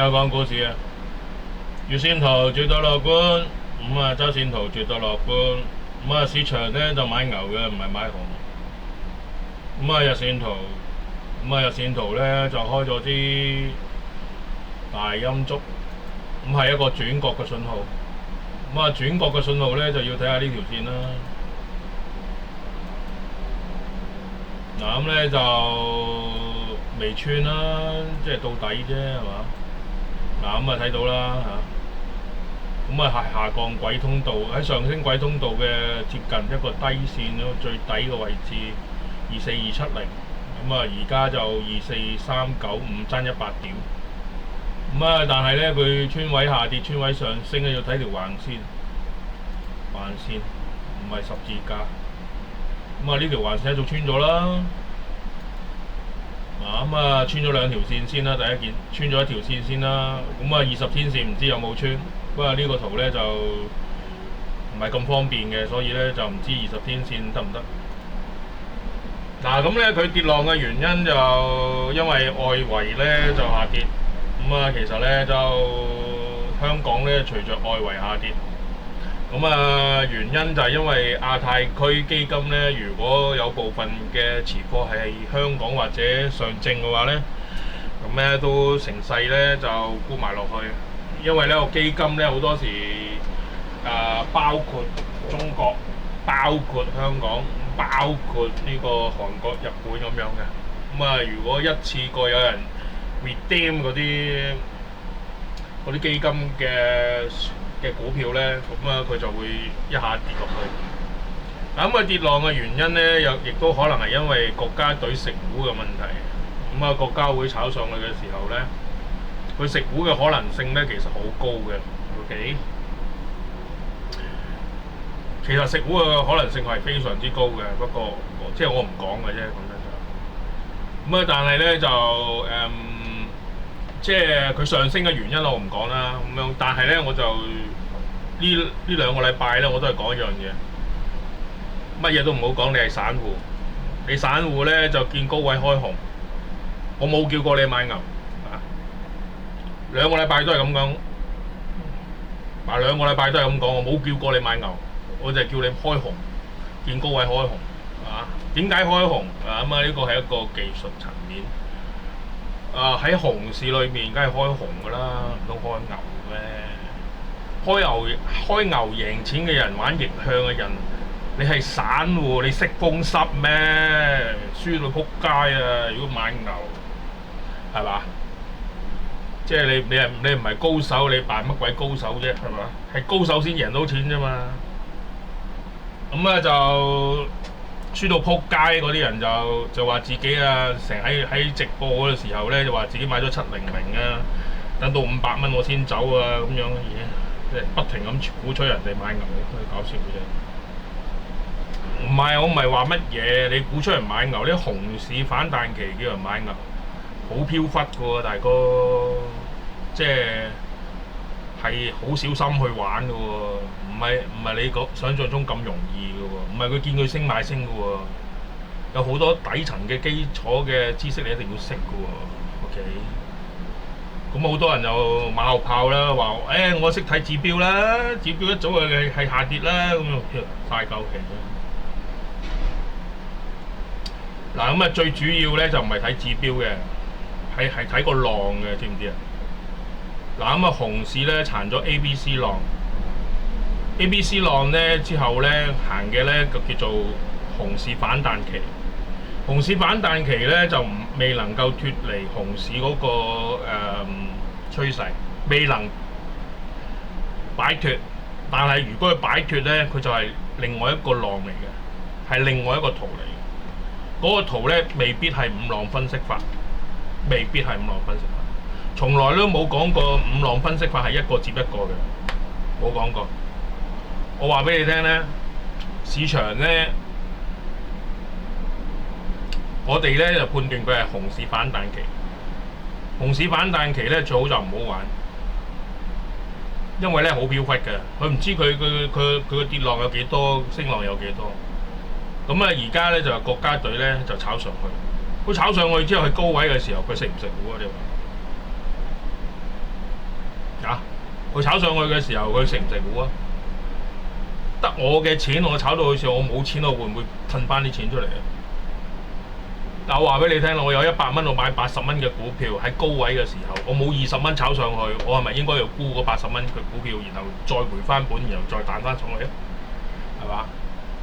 有講股市啊，月線圖絕對樂觀，咁啊周線圖絕對樂觀，咁啊市場咧就買牛嘅，唔係買熊。咁啊日線圖咧就開咗啲大陰燭，咁係一個轉角嘅信號。咁啊轉角嘅信號咧就要睇下呢條線啦。嗱咁咧就未穿啦，即係到底啫係嘛？嗱咁啊睇到啦嚇，咁啊係下降軌通道喺上升軌通道嘅接近一個低線咯，最底嘅位置24270，咁啊而家就24395爭100點，咁啊但係咧佢穿位下跌，穿位上升咧要睇條橫線唔係十字架。咁啊呢條橫線一早穿咗啦，咁啊穿咗兩條線先啦，第一件穿咗一條線先啦，咁啊20天線唔知有冇穿，不過呢個圖咧就唔係咁方便嘅，所以咧就唔知20天線得唔得。嗱咁咧佢跌浪嘅原因就因為外圍咧就下跌，咁啊其實咧就香港咧隨着外圍下跌。咁啊，原因就係因為亞太區基金咧，如果有部分嘅持貨係香港或者上證嘅話咧，咁咧都成勢咧就沽埋落去。因為呢個基金咧好多時包括中國、包括香港、包括呢個韓國、日本咁樣嘅。咁啊，如果一次過有人 redeem 嗰啲基金嘅股票咧，咁啊佢就會一下跌落去。咁啊跌浪嘅原因咧，亦都可能係因為國家隊食糊嘅問題。咁啊國家會炒上去嘅時候咧，佢食糊嘅可能性咧其實好高嘅。OK， 其實食糊嘅可能性係非常之高嘅，不過即係我唔講嘅啫，講真就。咁啊，但係咧就即係佢上升嘅原因我唔講啦，咁樣，但係咧我就呢兩個禮拜咧我都係講一樣嘢，乜嘢都唔好講，你係散戶，你散戶咧就見高位開紅，我冇叫過你買牛啊，兩個禮拜都係咁講，兩個禮拜都係咁講，我冇叫過你買牛，我就係叫你開紅，見高位開紅啊，點解開紅啊？咁啊呢個係一個技術層面。喺熊市裏面，梗係開熊噶啦，唔通開牛咩？開牛贏錢嘅人，玩逆向嘅人，你係散戶，你識風濕咩？輸到撲街啊！如果買牛，係嘛？即係你唔係高手，你扮乜鬼高手啫？係嘛？係高手先贏到錢啫嘛。咁啊就〜輸到撲街嗰啲人就話自己啊，成日喺直播嗰個時候咧，就話自己買咗700啊，等到500蚊我先走啊咁樣嘅嘢，即係不停咁鼓吹人哋買牛，搞笑嘅啫。唔係，我唔係話乜嘢，你鼓吹人買牛，呢熊市反彈期叫人買牛，好飄忽嘅喎，大哥，即係好小心去玩嘅喎，唔係你想象中咁容易嘅喎，唔係佢見佢升買升嘅喎，有好多底層嘅基礎嘅知識你一定要識嘅喎。OK， 咁好多人就馬後炮啦，話我識睇指標啦，指標一早係下跌啦，咁樣曬鳩氣啫。嗱咁啊，最主要咧就唔係睇指標嘅，係睇個浪嘅，知唔知啊？嗱咁啊，熊市咧殘咗 ABC 浪 ，ABC 浪咧之後咧行嘅咧就叫做熊市反彈期。熊市反彈期咧就未能夠脫離熊市嗰個趨勢，未能擺脫。但係如果佢擺脫咧，佢就係另外一個浪嚟嘅，係另外一個圖嚟。嗰個圖咧未必係五浪分析法，未必係五浪分析法。從來都冇講過五浪分析法係一個接一個嘅，冇講過。我話俾你聽咧，市場咧，我哋咧就判斷佢係熊市反彈期。熊市反彈期咧最好就唔好玩，因為咧好飄忽嘅，佢唔知佢嘅跌浪有幾多，升浪有幾多。咁啊，而家咧就係國家隊咧就炒上去，佢炒上去之後，去高位嘅時候，佢食唔食糊啊？你話？啊！佢炒上去嘅時候，佢食唔食糊啊？得我嘅錢，我炒到好似我冇錢，我會唔會褪翻啲錢出嚟啊？但我話俾你聽啦，我有100蚊，我買80蚊嘅股票喺高位嘅時候，我冇20蚊炒上去，我係咪應該要沽嗰80蚊嘅股票，然後再回翻本，然後再彈翻上去啊？係嘛？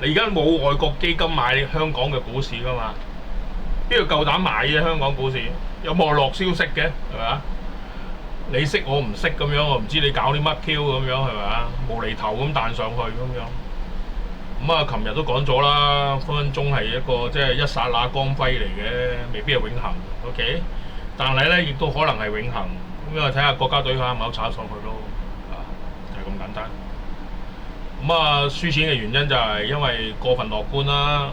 你而家冇外國基金買香港嘅股市㗎嘛？邊度夠膽買啫？香港股市有網絡消息嘅係咪？你識我唔識咁樣，我唔知你搞啲乜 Q 咁樣係咪啊？無厘頭咁彈上去咁樣。咁啊，琴日都講咗啦，分分鐘係一個即係一剎那光輝嚟嘅，未必係永恆。OK，但係咧亦都可能係永恆。咁啊，睇下國家隊啱唔啱炒上去咯。就係咁簡單。咁啊，輸錢嘅原因就係因為過分樂觀啦。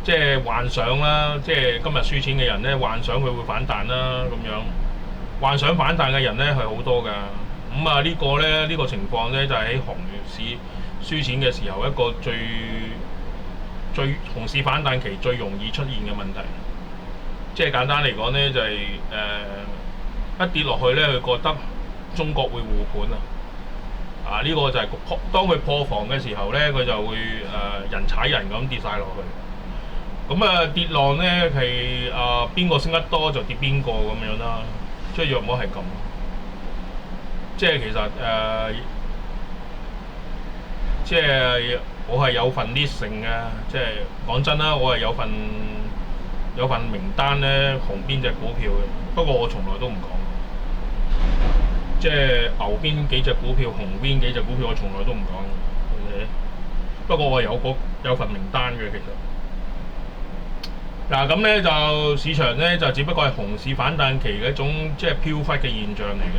即係幻想啦，即係今日輸錢嘅人咧，幻想佢會反彈啦咁樣。幻想反彈嘅人咧係好多㗎。咁啊，呢個情況咧就係喺熊市輸錢嘅時候一個最熊市反彈期最容易出現嘅問題。即係簡單嚟講咧，就係一跌落去咧，佢覺得中國會護盤啊！呢個就係當佢破防嘅時候咧，佢就會人踩人咁跌晒落去。咁啊，跌浪咧係邊個升得多就跌邊個咁樣啦，即係約莫係咁。即係其實即係我係有份 listing 嘅，即係講真啦，我係有份名單咧，紅邊隻股票嘅。不過我從來都唔講，即係牛邊幾隻股票，紅邊幾隻股票，我從來都唔講。Okay? 不過我有份名單嘅其實。嗱咁咧就市場咧就只不過係熊市反彈期嘅一種即係飄忽嘅現象嚟嘅。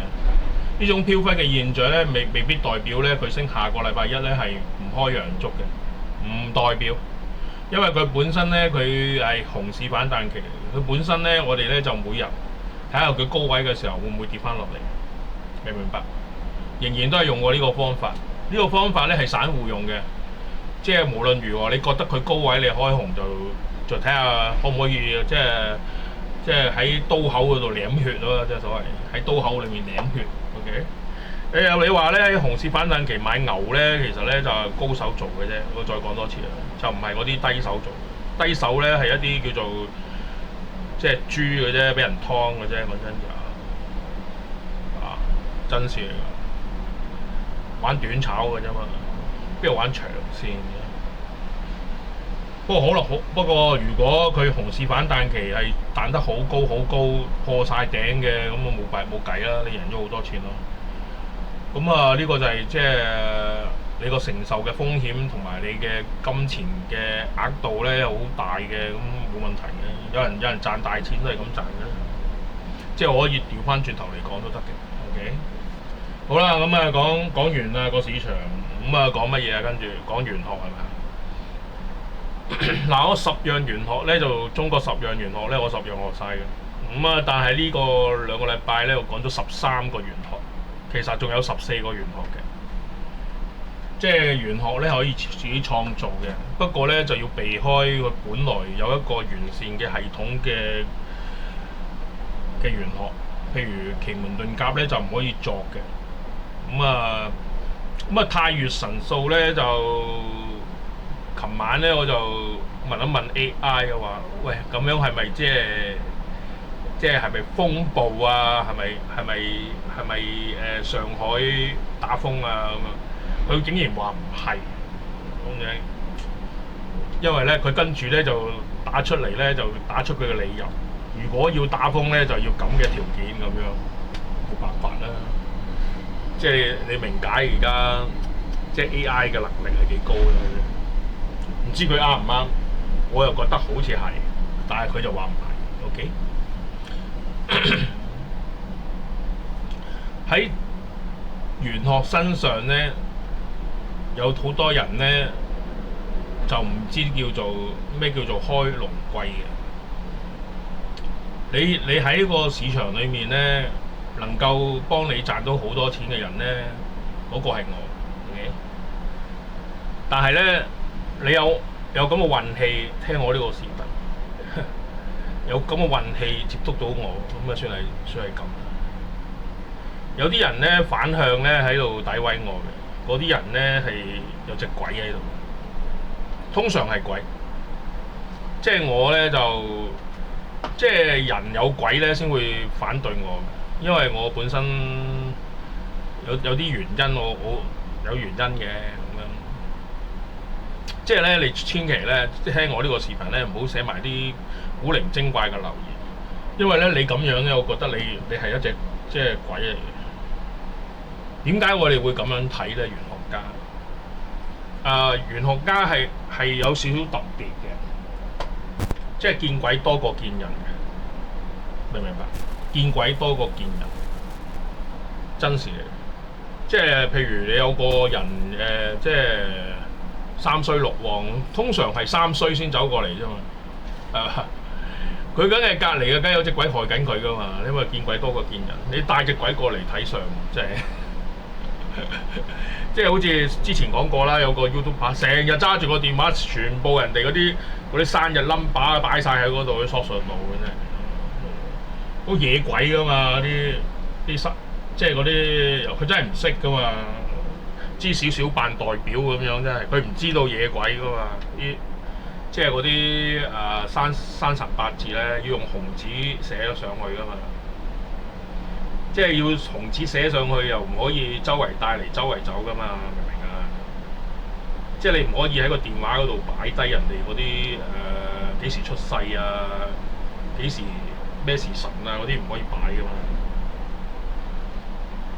呢種飄忽嘅現象咧未必代表咧佢升下個禮拜一咧係唔開陽燭嘅，唔代表，因為佢本身咧佢係熊市反彈期，佢本身咧我哋咧就每日睇下佢高位嘅時候會唔會跌翻落嚟，明唔明白？仍然都係用過呢個方法，呢個方法咧係散戶用嘅，即係無論如何，你覺得佢高位你開紅就睇下可唔可以即係喺刀口嗰度舐血咯，即係所謂喺刀口裏面舐血。OK， 你話咧喺熊市反彈期買牛咧，其實咧就係高手做嘅啫。我再講多次啦，就唔係嗰啲低手做。低手咧係一啲叫做即係豬嘅啫，俾人劏嘅啫。講真就真事嚟㗎，玩短炒嘅啫嘛，邊度玩長線嘅？不過如果佢熊市反彈期係彈得好高破晒頂嘅，咁我冇計啦，你贏咗好多錢咯。咁啊，呢個就係即係你個承受嘅風險同埋你嘅金錢嘅額度咧好大嘅，咁冇問題嘅。有人賺大錢都係咁賺嘅，即係可以調翻轉頭嚟講都得嘅。OK， 好啦，咁啊講完啦個市場，咁啊講乜嘢啊？跟住講玄學係咪？嗱，我10樣玄學咧就中國10樣玄學咧，我10樣學晒嘅。咁啊，但係呢個2個禮拜咧，我講咗13個玄學，其實仲有14個玄學嘅。即係玄學咧可以自己創造嘅，不過咧就要避開佢本來有一個完善嘅系統嘅玄學，譬如奇門遁甲咧就唔可以作嘅。咁啊太乙神數咧就。琴晚咧我就問一問 AI 嘅話，喂，咁樣係咪即係係咪風暴啊？係咪上海打風啊咁樣？佢竟然話唔係咁樣，因為咧佢跟住咧就打出嚟咧就打出佢嘅理由。如果要打風咧就要咁嘅條件咁樣，冇辦法啦。即係你明解而家即係 AI 嘅能力係幾高咧？唔知佢啱唔啱，我又覺得好似係，但係佢就話唔係。OK， 喺玄學身上咧，有好多人咧就唔知叫做咩叫做開龍龜嘅。你喺個市場裏面咧，能夠幫你賺到好多錢嘅人咧，嗰個係我。OK， 但係咧。你有咁嘅運氣聽我呢個視頻，有咁嘅運氣接觸到我，咁啊算係咁。有啲人咧反向咧喺度詆毀我嘅，嗰啲人咧係有隻鬼喺度，通常係鬼。即係我咧就即係人有鬼咧先會反對我，因為我本身有啲原因，我有原因嘅咁樣。即係咧，你千祈咧聽我呢個視頻咧，唔好寫埋啲古靈精怪嘅留言，因為咧你咁樣咧，我覺得你係一隻即係鬼嚟嘅。點解我哋會咁樣睇咧？玄學家玄學家係有少少特別嘅，即係見鬼多過見人嘅，明唔明白？見鬼多過見人，真事嚟。即係譬如你有個人即係三衰六旺，通常係三衰先走過嚟啫嘛。佢梗係隔離嘅，梗有隻鬼害緊佢噶嘛。因為見鬼多過見人，你帶隻鬼過嚟睇相，即係。即係好似之前講過啦，有個 YouTuber 成日揸住個電話，全部人哋嗰啲生日 number 擺晒喺嗰度，啲 social 度嘅啫，都野鬼噶嘛，啲即係嗰啲佢真係唔識噶嘛，知少少扮代表咁樣，真係佢唔知道野鬼噶嘛，即係嗰啲生辰八字咧，要用紅紙寫咗上去噶嘛。即係要紅紙寫上去，又唔可以周圍帶嚟周圍走噶嘛，明唔明啊？即係你唔可以喺個電話嗰度擺低人哋嗰啲幾時出世啊，幾時咩時辰啊嗰啲唔可以擺噶嘛。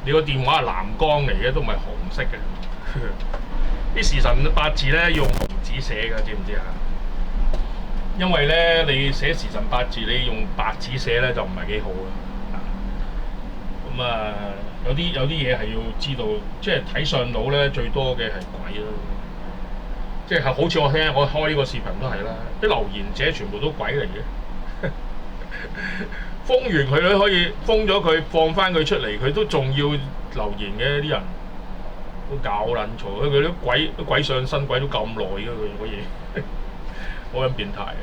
你個電話係藍光嚟嘅，都唔係紅色嘅。啲時辰八字咧要用紅紙寫㗎，知唔知啊？因為咧你寫時辰八字，你用白紙寫咧就唔係幾好嘅。咁有啲嘢係要知道，即係睇相佬咧最多嘅係鬼咯。即係好似我開呢個視頻都係啦，啲留言者全部都鬼嚟嘅。封完佢都可以封咗佢，放翻佢出嚟，佢都仲要留言嘅啲人，都搞撚錯。佢啲鬼上身鬼都咁耐嘅，佢嗰嘢好撚變態嘅。